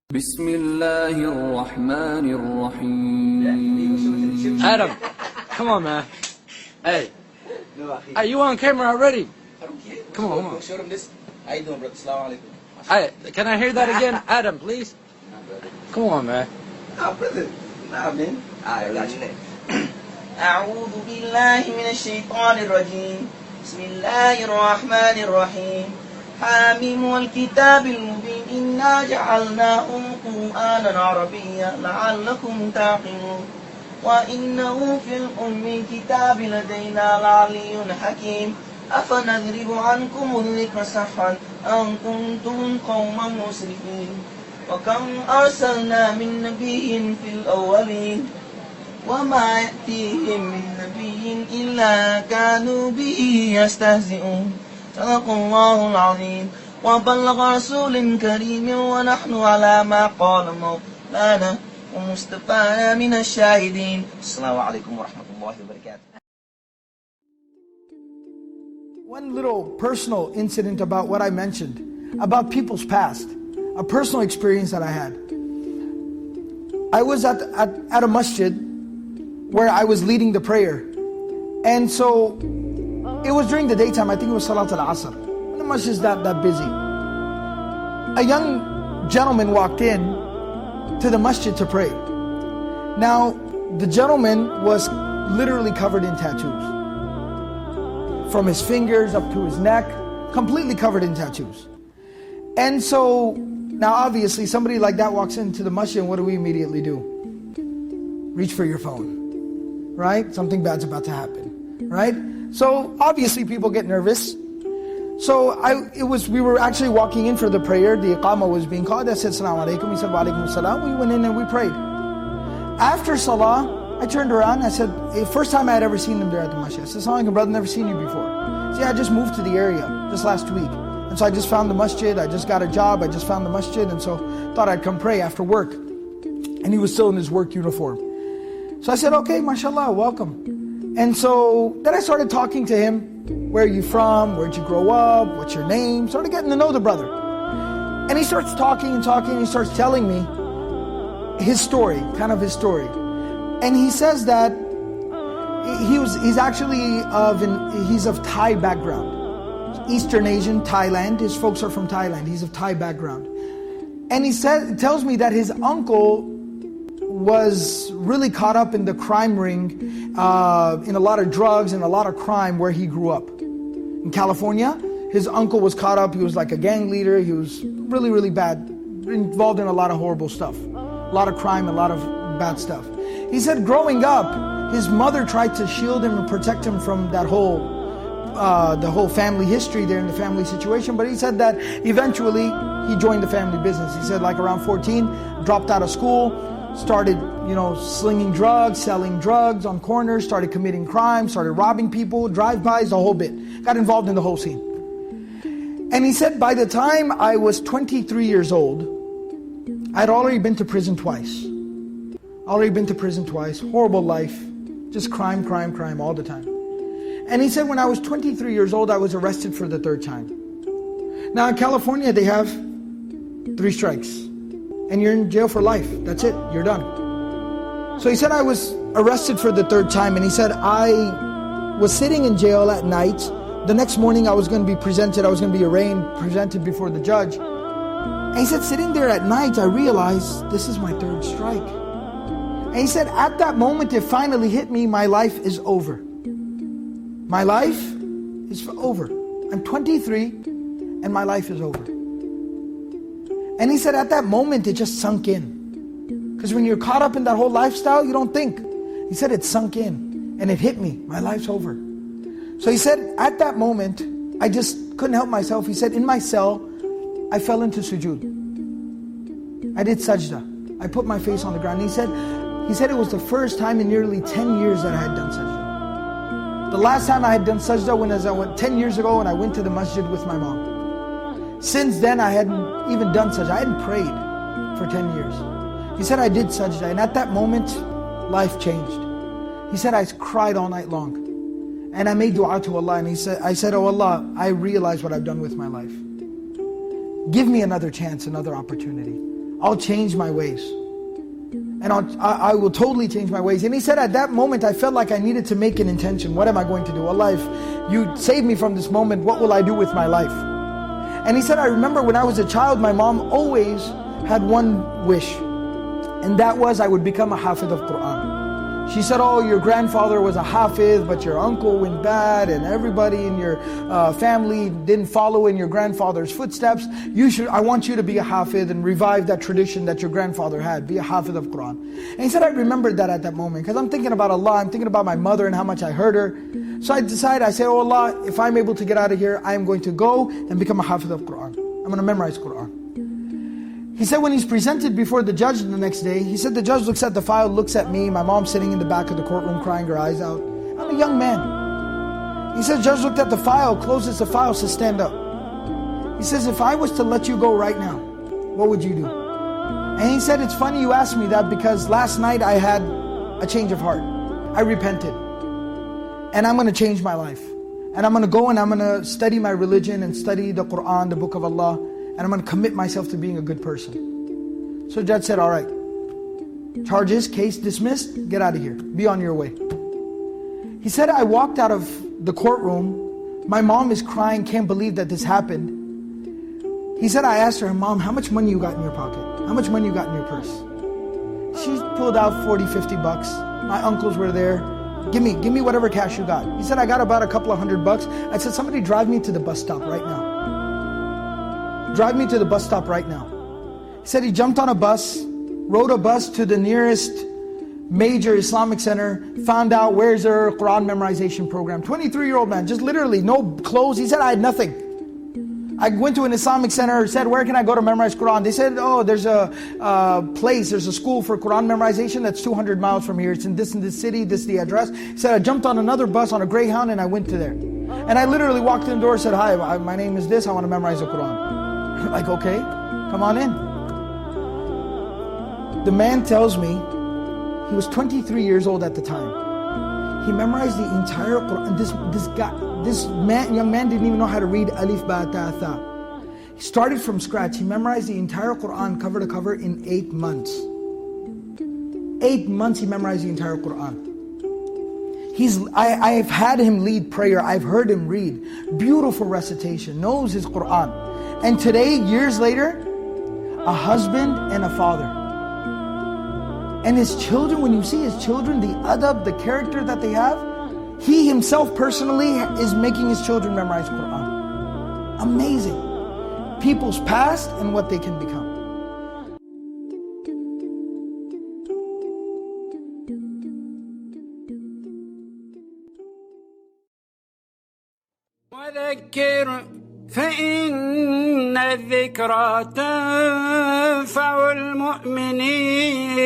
Bismillahirrahmanirrahim. Adam, come on, man. Hey, you on camera already? I don't care. Come on. Show them this. How you doing, brother? Assalaamu alaykum. Hey, can I hear that again? Adam, please. Nah, brother. Come on, man. Nah, brother. Nah, man. Alright, got you next. أعوذ بالله من الشيطان الرجيم بسم الله الرحمن الرحيم حاميم والكتاب المبين إنا جعلناه قرآنا عربيا لعلكم تعقلون وإنه في الأم كتاب لدينا لعلي حكيم أفنضرب عنكم الذكر صفحا أن كنتم قوما مسرفين وكم أرسلنا من نبي في الأولين وما يأتيهم من نبي إلا كانوا به يستهزئون صدق الله العظيم وبلغ رسول كريم ونحن على ما قال مولانا ومصطفانا من الشاهدين السلام عليكم ورحمة الله وبركاته. One little personal incident about what I mentioned, about people's past, a personal experience that I had. I was at a masjid where I was leading the prayer. And so, it was during the daytime, I think it was Salat al-Asr. The masjid is that busy. A young gentleman walked in to the masjid to pray. Now, the gentleman was literally covered in tattoos. From his fingers up to his neck, completely covered in tattoos. And so, now obviously somebody like that walks into the masjid and what do we immediately do? Reach for your phone. Right? Something bad's about to happen, right? So obviously people get nervous. So we were actually walking in for the prayer. The iqamah was being called. I said, Assalamu alaykum. He said, wa alaykum assalam. We went in and we prayed. After salah, I turned around. I said, first time I had ever seen them there at the masjid. I said, Assalamu alaykum, brother, never seen you before. He said, yeah, I just moved to the area just last week. And so I just found the masjid. I just got a job. I just found the masjid. And so thought I'd come pray after work. And he was still in his work uniform. So I said, okay, mashallah, welcome. And so then I started talking to him. Where are you from? Where'd you grow up? What's your name? Started getting to know the brother. And he starts talking and talking. And he starts telling me his story, kind of his story. And he says that he's of Thai background. Eastern Asian, Thailand. His folks are from Thailand. He's of Thai background. And he tells me that his uncle was really caught up in the crime ring, in a lot of drugs and a lot of crime where he grew up. In California, his uncle was caught up, he was like a gang leader, he was really, really bad, involved in a lot of horrible stuff. A lot of crime, a lot of bad stuff. He said growing up, his mother tried to shield him and protect him from that the whole family history there in the family situation, but he said that eventually he joined the family business. He said like around 14, dropped out of school, started, slinging drugs, selling drugs on corners, started committing crimes, started robbing people, drive-bys, the whole bit. Got involved in the whole scene. And he said, by the time I was 23 years old, I'd already been to prison twice. Horrible life, just crime all the time. And he said, when I was 23 years old, I was arrested for the third time. Now in California, they have 3 strikes. And you're in jail for life. That's it, you're done. So he said I was arrested for the third time, and he said I was sitting in jail at night. The next morning I was going to be presented, I was going to be arraigned, presented before the judge. And he said sitting there at night, I realized this is my 3rd strike. And he said at that moment it finally hit me, my life is over. My life is over. I'm 23 and my life is over. And he said at that moment it just sunk in. Because when you're caught up in that whole lifestyle, you don't think. He said it sunk in and it hit me, my life's over. So he said at that moment, I just couldn't help myself. He said in my cell, I fell into sujood. I did sajda. I put my face on the ground. He said it was the first time in nearly 10 years that I had done sajda. The last time I had done sajda was 10 years ago when I went to the masjid with my mom. Since then I hadn't even done sajda, I hadn't prayed for 10 years. He said I did sajda, and at that moment, life changed. He said I cried all night long. And I made dua to Allah, and I said, oh Allah, I realize what I've done with my life. Give me another chance, another opportunity. I'll change my ways. And I will totally change my ways. And he said, at that moment, I felt like I needed to make an intention. What am I going to do? Allah, if you save me from this moment, what will I do with my life? And he said, I remember when I was a child, my mom always had one wish. And that was I would become a hafiz of Qur'an. She said, oh, your grandfather was a hafiz, but your uncle went bad, and everybody in your family didn't follow in your grandfather's footsteps. I want you to be a hafiz and revive that tradition that your grandfather had. Be a hafiz of Qur'an. And he said, I remembered that at that moment, because I'm thinking about Allah, I'm thinking about my mother and how much I hurt her. So I decided, I said, oh Allah, if I'm able to get out of here, I am going to go and become a hafiz of Qur'an. I'm going to memorize Qur'an. He said when he's presented before the judge the next day, he said the judge looks at the file, looks at me, my mom sitting in the back of the courtroom crying her eyes out. I'm a young man. He said, judge looked at the file, closes the file, says stand up. He says, if I was to let you go right now, what would you do? And he said, it's funny you asked me that because last night I had a change of heart. I repented. And I'm going to change my life. And I'm going to go and I'm going to study my religion and study the Qur'an, the book of Allah. And I'm going to commit myself to being a good person. So the judge said, all right, charges, case dismissed, get out of here, be on your way. He said, I walked out of the courtroom, my mom is crying, can't believe that this happened. He said, I asked her, Mom, how much money you got in your pocket? How much money you got in your purse? She pulled out 40, 50 bucks. My uncles were there. Give me whatever cash you got. He said, I got about a couple of $100. I said, somebody drive me to the bus stop right now. Drive me to the bus stop right now. He said he jumped on a bus, rode a bus to the nearest major Islamic center, found out where's their Qur'an memorization program. 23-year-old man, just literally no clothes. He said, I had nothing. I went to an Islamic center, said, where can I go to memorize Qur'an? They said, oh, there's a place, there's a school for Qur'an memorization that's 200 miles from here. It's in this city, this is the address. He said, I jumped on another bus on a Greyhound and I went to there. And I literally walked in the door and said, hi, my name is this, I want to memorize the Qur'an. Like, okay, come on in. The man tells me, he was 23 years old at the time. He memorized the entire Qur'an. This young man didn't even know how to read alif, ba, ta, tha. He started from scratch. He memorized the entire Qur'an cover to cover in 8 months. 8 months he memorized the entire Qur'an. I've had him lead prayer. I've heard him read. Beautiful recitation. Knows his Qur'an. And today, years later, a husband and a father. And his children, when you see his children, the adab, the character that they have, he himself personally is making his children memorize Qur'an. Amazing. People's past and what they can become. وذكر فإن الذكرى تنفع المؤمنين